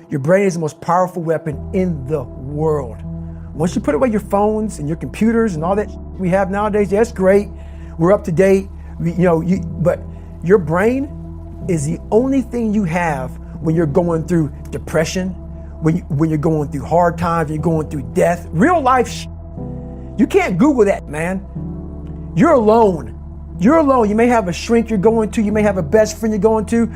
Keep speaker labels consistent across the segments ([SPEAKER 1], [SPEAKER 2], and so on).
[SPEAKER 1] Your brain is the most powerful weapon in the world. Once you put away your phones and your computers and all that we have nowadays, yeah, that's great. We're up to date. But your brain is the only thing you have when you're going through depression, when you're going through hard times, when you're going through death, real life. You can't Google that, man. You're alone. You're alone. You may have a shrink you're going to, you may have a best friend you're going to,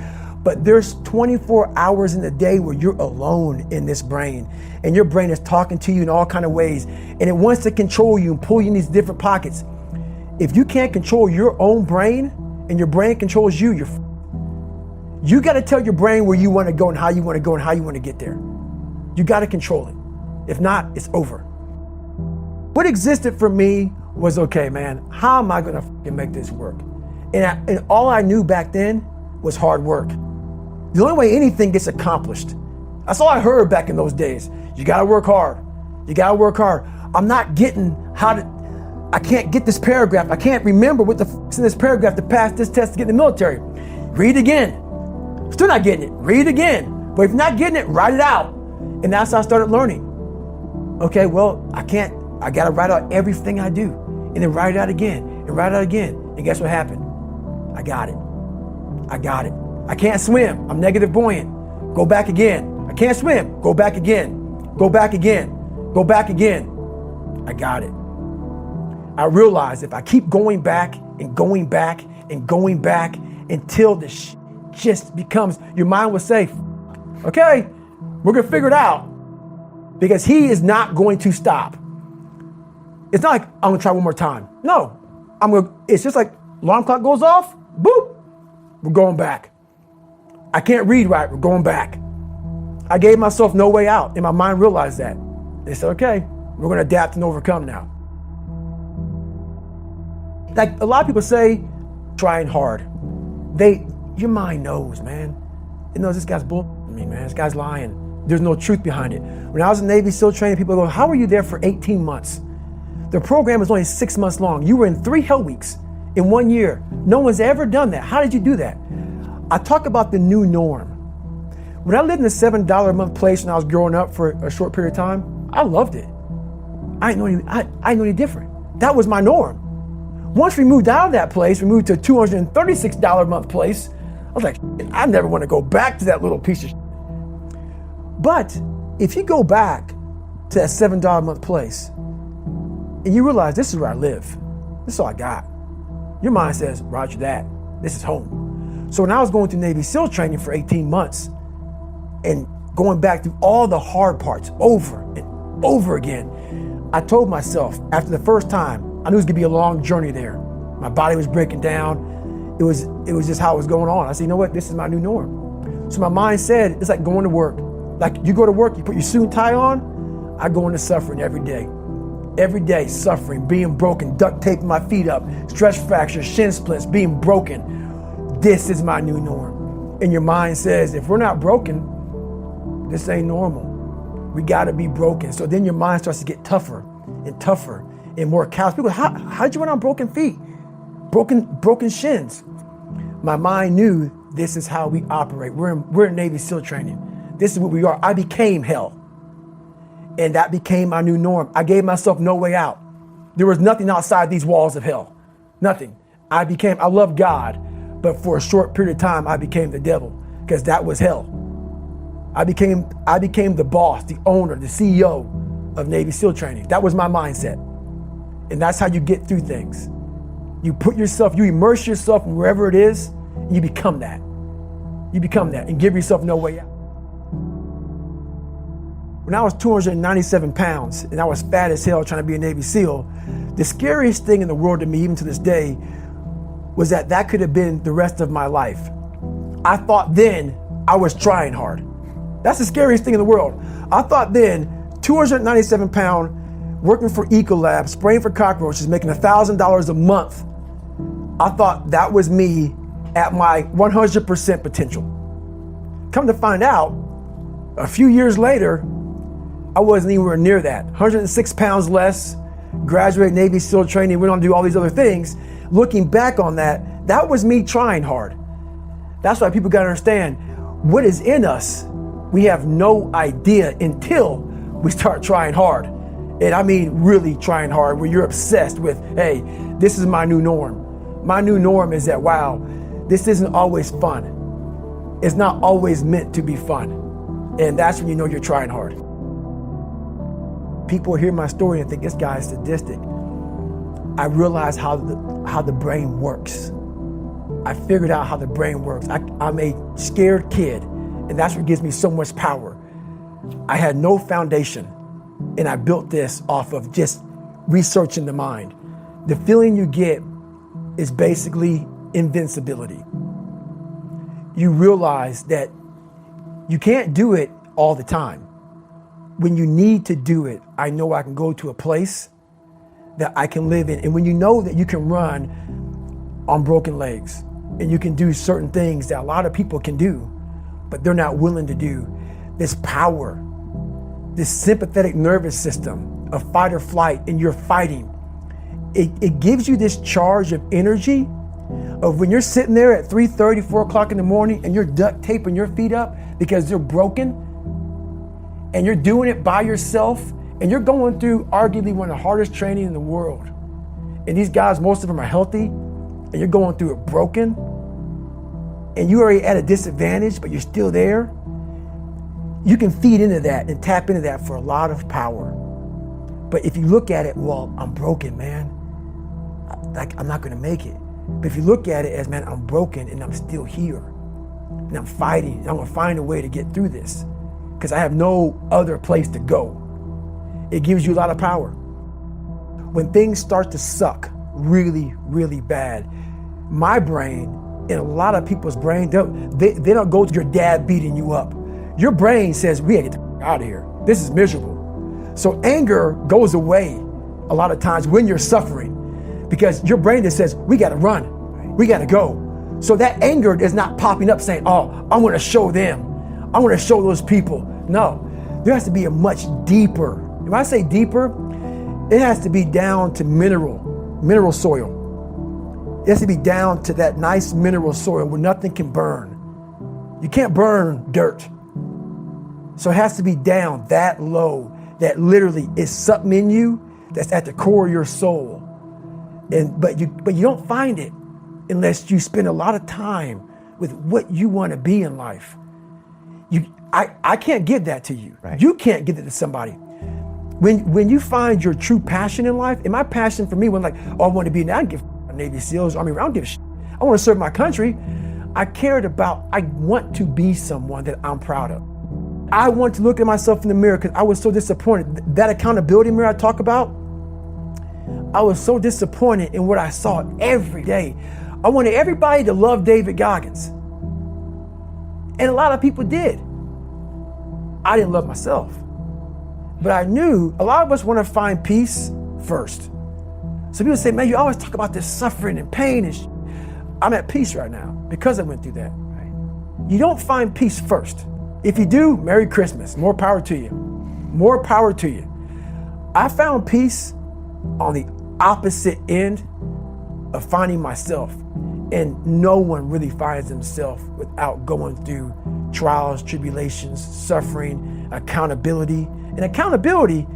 [SPEAKER 1] but there's 24 hours in the day where you're alone in this brain, and your brain is talking to you in all kinds of ways, and it wants to control you and pull you in these different pockets. If you can't control your own brain and your brain controls you, you got to tell your brain where you want to go and how you want to go and how you want to get there. You got to control it. If not, it's over. What existed for me was, okay, man, how am I going to make this work? And all I knew back then was hard work. The only way anything gets accomplished. That's all I heard back in those days. You got to work hard. You got to work hard. I'm not getting I can't get this paragraph. I can't remember what the is in this paragraph to pass this test to get in the military. Read again. Still not getting it. Read again. But if you're not getting it, write it out. And that's how I started learning. Okay, well, I got to write out everything I do. And then write it out again. And write it out again. And guess what happened? I got it. I can't swim. I'm negative buoyant. Go back again. I can't swim. Go back again. Go back again. Go back again. I got it. I realized if I keep going back and going back and going back until this just becomes, your mind will say, okay, we're going to figure it out, because he is not going to stop. It's not like I'm going to try one more time. No, it's just like alarm clock goes off, boop, we're going back. I can't read right, we're going back. I gave myself no way out, and my mind realized that. They said, okay, we're going to adapt and overcome now. Like a lot of people say, trying hard. Your mind knows, man. It knows this guy's bullshitting me, man. This guy's lying. There's no truth behind it. When I was in Navy SEAL training, people go, how were you there for 18 months? The program was only 6 months long. You were in 3 hell weeks in 1 year. No one's ever done that. How did you do that? I talk about the new norm. When I lived in a $7 a month place when I was growing up for a short period of time, I loved it. I didn't know any different. That was my norm. Once we moved out of that place, we moved to a $236 a month place. I was like, I never want to go back to that little piece of shit. But if you go back to that $7 a month place and you realize this is where I live, this is all I got, your mind says, roger that, this is home. So when I was going through Navy SEAL training for 18 months and going back through all the hard parts over and over again, I told myself after the first time, I knew it was gonna be a long journey there. My body was breaking down. It was just how it was going on. I said, you know what? This is my new norm. So my mind said, it's like going to work. Like you go to work, you put your suit and tie on. I go into suffering every day. Every day, suffering, being broken, duct taping my feet up, stress fractures, shin splints, being broken. This is my new norm. And your mind says, if we're not broken, this ain't normal. We gotta be broken. So then your mind starts to get tougher and tougher and more callous. People, how'd you run on broken feet? Broken shins. My mind knew this is how we operate. We're in Navy SEAL training. This is what we are. I became hell. And that became my new norm. I gave myself no way out. There was nothing outside these walls of hell. Nothing. I love God, but for a short period of time, I became the devil, because that was hell. I became the boss, the owner, the CEO of Navy SEAL training. That was my mindset. And that's how you get through things. You immerse yourself in wherever it is, and you become that. You become that and give yourself no way out. When I was 297 pounds and I was fat as hell trying to be a Navy SEAL, the scariest thing in the world to me, even to this day, was that could have been the rest of my life. I thought then I was trying hard. That's the scariest thing in the world. I thought then, 297 pound, working for Ecolab, spraying for cockroaches, making $1,000 a month. I thought that was me at my 100% potential. Come to find out, a few years later, I wasn't anywhere near that. 106 pounds less, graduated Navy SEAL training, went on to do all these other things. Looking back on that, that was me trying hard. That's why people gotta understand what is in us We have no idea until we start trying hard. And I mean really trying hard, where you're obsessed with, hey, this is my new norm. My new norm is that, wow, this isn't always fun. It's not always meant to be fun. And that's when you know you're trying hard. People hear my story and think this guy is sadistic. I realized how the brain works. I figured out how the brain works. I'm a scared kid, and that's what gives me so much power. I had no foundation, and I built this off of just researching the mind. The feeling you get is basically invincibility. You realize that you can't do it all the time. When you need to do it, I know I can go to a place that I can live in. And when you know that you can run on broken legs, and you can do certain things that a lot of people can do, but they're not willing to do, this power, this sympathetic nervous system of fight or flight, and you're fighting, it gives you this charge of energy of when you're sitting there at 3:30, 4 o'clock in the morning, and you're duct taping your feet up because they're broken, and you're doing it by yourself, and you're going through arguably one of the hardest training in the world. And these guys, most of them are healthy, and you're going through it broken, and you're already at a disadvantage, but you're still there. You can feed into that and tap into that for a lot of power. But if you look at it, well, I'm broken, man. I'm not gonna make it. But if you look at it as, man, I'm broken and I'm still here, and I'm fighting, and I'm gonna find a way to get through this because I have no other place to go. It gives you a lot of power. When things start to suck really, really bad, my brain and a lot of people's brain, they don't go to your dad beating you up. Your brain says, we gotta get the out of here. This is miserable. So anger goes away a lot of times when you're suffering, because your brain just says, we gotta run, we gotta go. So that anger is not popping up saying, oh, I'm gonna show them, I'm gonna show those people. No, there has to be a much deeper, when I say deeper, it has to be down to mineral soil. It has to be down to that nice mineral soil where nothing can burn. You can't burn dirt. So it has to be down that low, that literally is something in you that's at the core of your soul. But you don't find it unless you spend a lot of time with what you want to be in life. I can't give that to you. Right. You can't give it to somebody. When you find your true passion in life, and my passion for me was like, oh, I want to be, I don't give a Navy SEALs, Army, I don't give a shit. I want to serve my country. I want to be someone that I'm proud of. I want to look at myself in the mirror because I was so disappointed. That accountability mirror I talk about, I was so disappointed in what I saw every day. I wanted everybody to love David Goggins. And a lot of people did. I didn't love myself. But I knew a lot of us want to find peace first. So people say, man, you always talk about this suffering and pain and I'm at peace right now because I went through that. Right? You don't find peace first. If you do, Merry Christmas. More power to you. More power to you. I found peace on the opposite end of finding myself. And no one really finds themselves without going through trials, tribulations, suffering, accountability. And accountability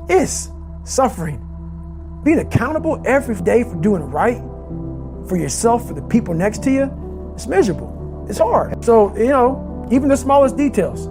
[SPEAKER 1] is suffering. Being accountable every day for doing right for yourself, for the people next to you, it's miserable. It's hard. So, even the smallest details.